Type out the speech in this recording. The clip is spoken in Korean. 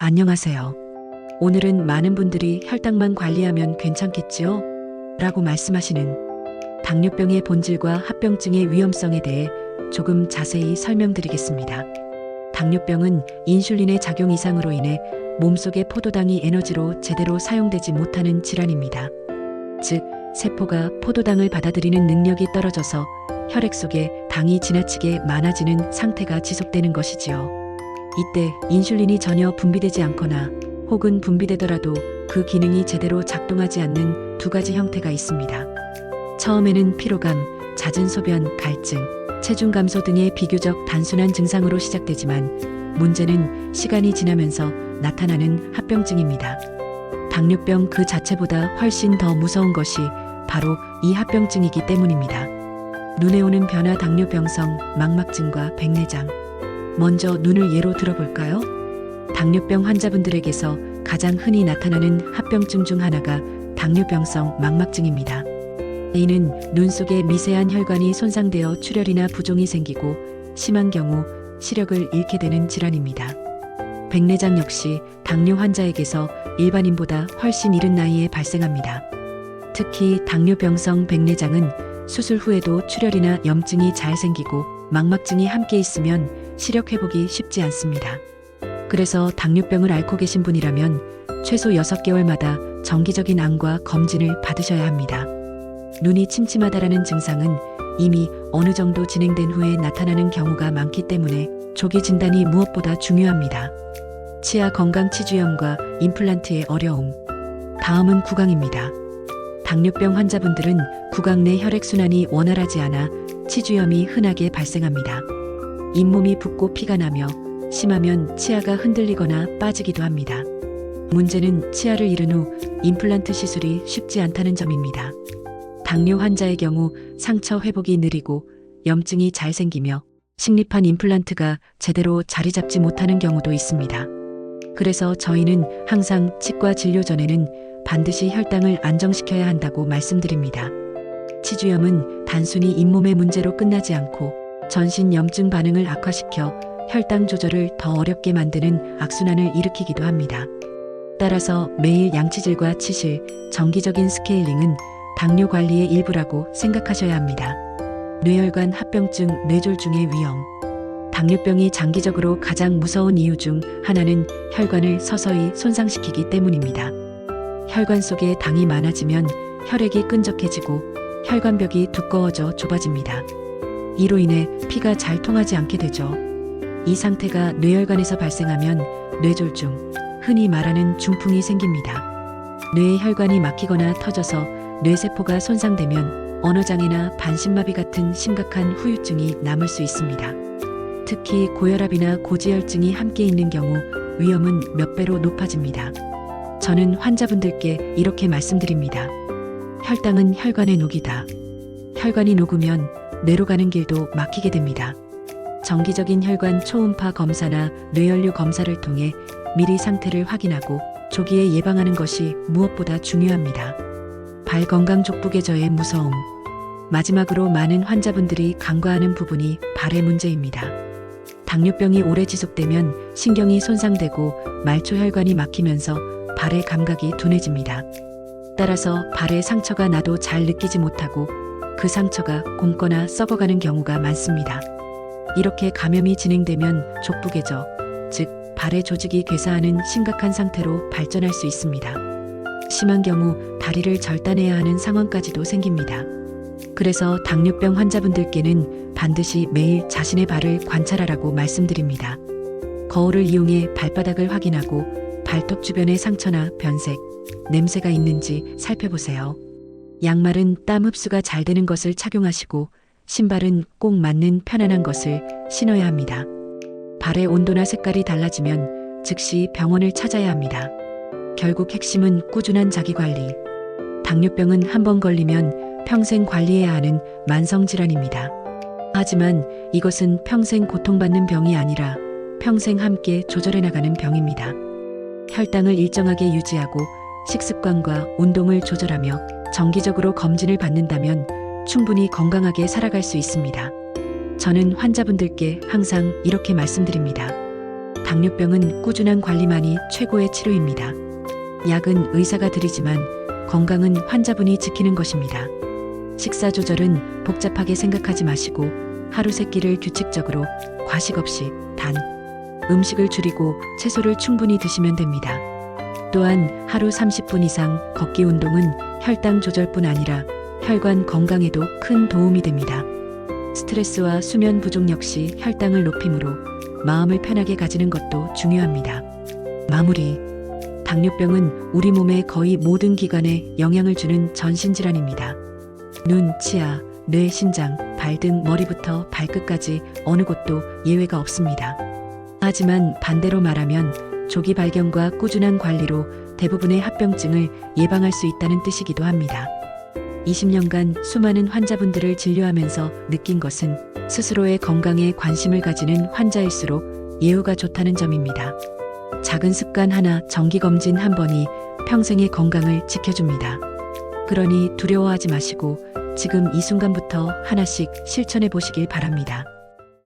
안녕하세요. 오늘은 많은 분들이 혈당만 관리하면 괜찮겠지요? 라고 말씀하시는 당뇨병의 본질과 합병증의 위험성에 대해 조금 자세히 설명드리겠습니다. 당뇨병은 인슐린의 작용 이상으로 인해 몸속의 포도당이 에너지로 제대로 사용되지 못하는 질환입니다. 즉, 세포가 포도당을 받아들이는 능력이 떨어져서 혈액 속에 당이 지나치게 많아지는 상태가 지속되는 것이지요. 이때 인슐린이 전혀 분비되지 않거나 혹은 분비되더라도 그 기능이 제대로 작동하지 않는 두 가지 형태가 있습니다. 처음에는 피로감, 잦은 소변, 갈증, 체중 감소 등의 비교적 단순한 증상으로 시작되지만 문제는 시간이 지나면서 나타나는 합병증입니다. 당뇨병 그 자체보다 훨씬 더 무서운 것이 바로 이 합병증이기 때문입니다. 눈에 오는 변화 당뇨병성, 망막증과 백내장. 먼저 눈을 예로 들어볼까요? 당뇨병 환자분들에게서 가장 흔히 나타나는 합병증 중 하나가 당뇨병성 망막증입니다. 이는 눈 속의 미세한 혈관이 손상되어 출혈이나 부종이 생기고 심한 경우 시력을 잃게 되는 질환입니다. 백내장 역시 당뇨 환자에게서 일반인보다 훨씬 이른 나이에 발생합니다. 특히 당뇨병성 백내장은 수술 후에도 출혈이나 염증이 잘 생기고 망막증이 함께 있으면 시력 회복이 쉽지 않습니다. 그래서 당뇨병을 앓고 계신 분이라면 최소 6개월마다 정기적인 암과 검진을 받으셔야 합니다. 눈이 침침하다라는 증상은 이미 어느 정도 진행된 후에 나타나는 경우가 많기 때문에 조기 진단이 무엇보다 중요합니다. 치아 건강 치주염과 임플란트의 어려움. 다음은 구강입니다. 당뇨병 환자분들은 구강 내 혈액순환이 원활하지 않아 치주염이 흔하게 발생합니다. 잇몸이 붓고 피가 나며 심하면 치아가 흔들리거나 빠지기도 합니다. 문제는 치아를 잃은 후 임플란트 시술이 쉽지 않다는 점입니다. 당뇨 환자의 경우 상처 회복이 느리고 염증이 잘 생기며 식립한 임플란트가 제대로 자리 잡지 못하는 경우도 있습니다. 그래서 저희는 항상 치과 진료 전에는 반드시 혈당을 안정시켜야 한다고 말씀드립니다. 치주염은 단순히 잇몸의 문제로 끝나지 않고 전신 염증 반응을 악화시켜 혈당 조절을 더 어렵게 만드는 악순환을 일으키기도 합니다. 따라서 매일 양치질과 치실, 정기적인 스케일링은 당뇨 관리의 일부라고 생각하셔야 합니다. 뇌혈관 합병증, 뇌졸중의 위험. 당뇨병이 장기적으로 가장 무서운 이유 중 하나는 혈관을 서서히 손상시키기 때문입니다. 혈관 속에 당이 많아지면 혈액이 끈적해지고 혈관벽이 두꺼워져 좁아집니다. 이로 인해 피가 잘 통하지 않게 되죠. 이 상태가 뇌혈관에서 발생하면 뇌졸중, 흔히 말하는 중풍이 생깁니다. 뇌의 혈관이 막히거나 터져서 뇌세포가 손상되면 언어장애나 반신마비 같은 심각한 후유증이 남을 수 있습니다. 특히 고혈압이나 고지혈증이 함께 있는 경우 위험은 몇 배로 높아집니다. 저는 환자분들께 이렇게 말씀드립니다. 혈당은 혈관의 녹이다. 혈관이 녹으면 뇌로 가는 길도 막히게 됩니다. 정기적인 혈관 초음파 검사나 뇌연료 검사를 통해 미리 상태를 확인하고 조기에 예방하는 것이 무엇보다 중요합니다. 발 건강 족부계저의 무서움. 마지막으로 많은 환자분들이 간과하는 부분이 발의 문제입니다. 당뇨병이 오래 지속되면 신경이 손상되고 말초혈관이 막히면서 발의 감각이 둔해집니다. 따라서 발에 상처가 나도 잘 느끼지 못하고 그 상처가 곪거나 썩어가는 경우가 많습니다. 이렇게 감염이 진행되면 족부계저, 즉 발의 조직이 괴사하는 심각한 상태로 발전할 수 있습니다. 심한 경우 다리를 절단해야 하는 상황까지도 생깁니다. 그래서 당뇨병 환자분들께는 반드시 매일 자신의 발을 관찰하라고 말씀드립니다. 거울을 이용해 발바닥을 확인하고 발톱 주변의 상처나 변색, 냄새가 있는지 살펴보세요. 양말은 땀 흡수가 잘 되는 것을 착용하시고 신발은 꼭 맞는 편안한 것을 신어야 합니다. 발의 온도나 색깔이 달라지면 즉시 병원을 찾아야 합니다. 결국 핵심은 꾸준한 자기관리. 당뇨병은 한번 걸리면 평생 관리해야 하는 만성질환입니다. 하지만 이것은 평생 고통받는 병이 아니라 평생 함께 조절해 나가는 병입니다. 혈당을 일정하게 유지하고 식습관과 운동을 조절하며 정기적으로 검진을 받는다면 충분히 건강하게 살아갈 수 있습니다. 저는 환자분들께 항상 이렇게 말씀드립니다. 당뇨병은 꾸준한 관리만이 최고의 치료입니다. 약은 의사가 드리지만 건강은 환자분이 지키는 것입니다. 식사 조절은 복잡하게 생각하지 마시고 하루 세 끼를 규칙적으로 과식 없이 단 음식을 줄이고 채소를 충분히 드시면 됩니다. 또한 하루 30분 이상 걷기 운동은 혈당 조절뿐 아니라 혈관 건강에도 큰 도움이 됩니다. 스트레스와 수면 부족 역시 혈당을 높이므로 마음을 편하게 가지는 것도 중요합니다. 마무리. 당뇨병은 우리 몸의 거의 모든 기관에 영향을 주는 전신질환입니다. 눈, 치아, 뇌, 심장, 발 등 머리부터 발끝까지 어느 곳도 예외가 없습니다. 하지만 반대로 말하면 조기 발견과 꾸준한 관리로 대부분의 합병증을 예방할 수 있다는 뜻이기도 합니다. 20년간 수많은 환자분들을 진료하면서 느낀 것은 스스로의 건강에 관심을 가지는 환자일수록 예후가 좋다는 점입니다. 작은 습관 하나, 정기검진 한 번이 평생의 건강을 지켜줍니다. 그러니 두려워하지 마시고 지금 이 순간부터 하나씩 실천해 보시길 바랍니다.